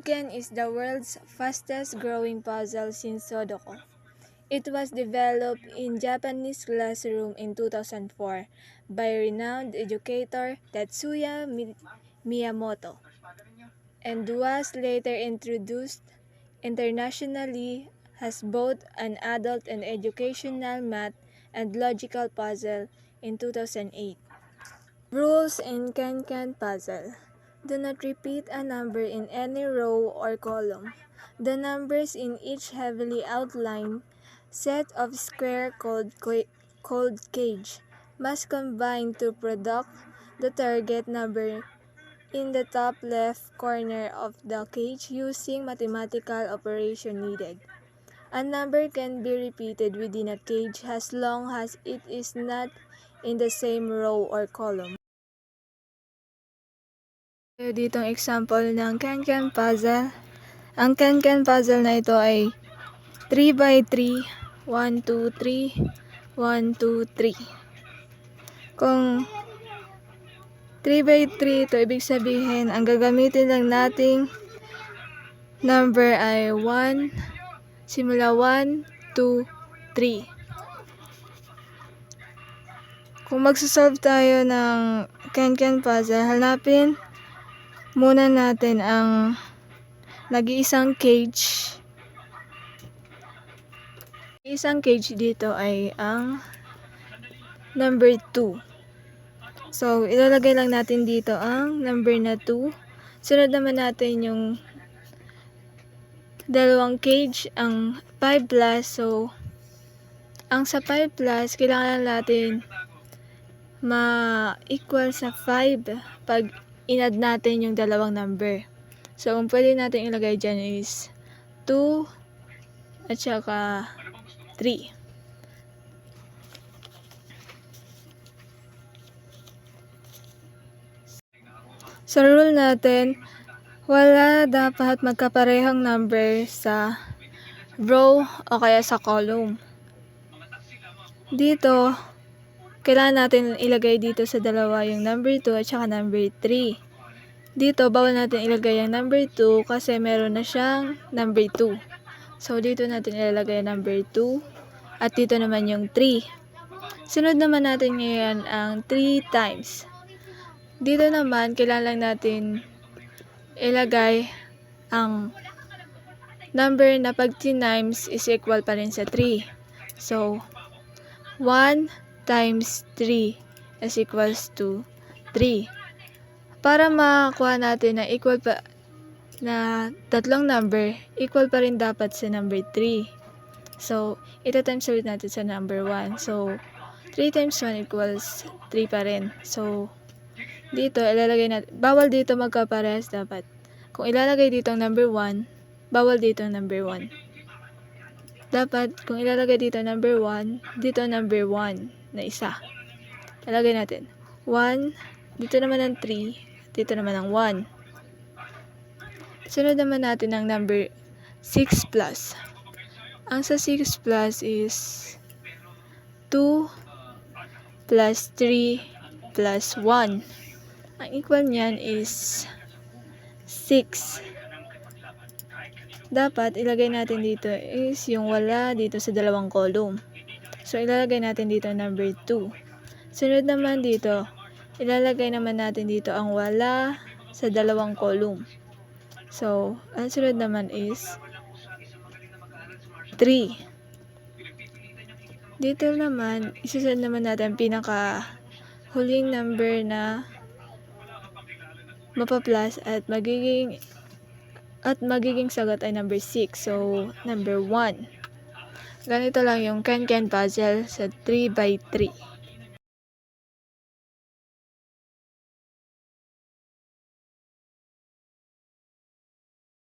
Ken is the world's fastest growing puzzle since Sudoku. It was developed in Japanese classroom in 2004 by renowned educator Tatsuya Miyamoto and was later introduced internationally as both an adult and educational math and logical puzzle in 2008. Rules in Ken puzzle. Do not repeat a number in any row or column. The numbers in each heavily outlined set of square called cage must combine to produce the target number in the top left corner of the cage using mathematical operation needed. A number can be repeated within a cage as long as it is not in the same row or column. Dito ang example ng Ken puzzle. Ang Ken puzzle na ito ay 3x3, 1, 2, 3, 1, 2, 3. Kung 3x3 ito, ibig sabihin, ang gagamitin lang nating number ay 1, simula 1, 2, 3. Kung magsasolve tayo ng Ken puzzle, hanapin muna natin ang nag-iisang cage. Isang cage dito ay ang number 2. So, ilalagay lang natin dito ang number na 2. Sunod naman natin yung dalawang cage, ang 5 plus. So, ang sa 5 plus, kailangan natin ma-equal sa 5 pag in-add natin yung dalawang number. So, ang pwede natin ilagay dyan is 2 at saka 3. Sa rule natin, wala dapat magkaparehang number sa row o kaya sa column. Dito, kailangan natin ilagay dito sa dalawa yung number 2 at saka number 3. Dito, bawal natin ilagay yung number 2 kasi meron na siyang number 2. So, dito natin ilalagay yung number 2 at dito naman yung 3. Sunod naman natin ngayon ang 3 times. Dito naman, kailangan natin ilagay ang number na pag times is equal pa rin sa 3. So, 1 times 3 is equals to 3. Para makakuha natin na equal pa na tatlong number, equal pa rin dapat sa number 3. So, ito times ulit natin sa number 1. So, 3 times 1 equals 3 pa rin. So, dito, ilalagay natin, bawal dito magkaparehas dapat. Kung ilalagay dito ang number 1, bawal dito ang number 1. Dapat, kung ilalagay dito number 1, dito number 1 na isa. Ilalagay natin 1, dito naman ang 3, dito naman ang 1. Sunod naman natin ang number 6 plus. Ang sa 6 plus is 2 plus 3 plus 1. Ang equal niyan is 6. Dapat ilagay natin dito is yung wala dito sa dalawang column. So, ilalagay natin dito number 2. Sunod naman dito, ilalagay naman natin dito ang wala sa dalawang column. So, ang sunod naman is 3. Dito naman, isusunod naman natin pinaka huling number na mapa-plus at magiging sagot ay number 6. So, number 1. Ganito lang yung Ken puzzle sa 3x3.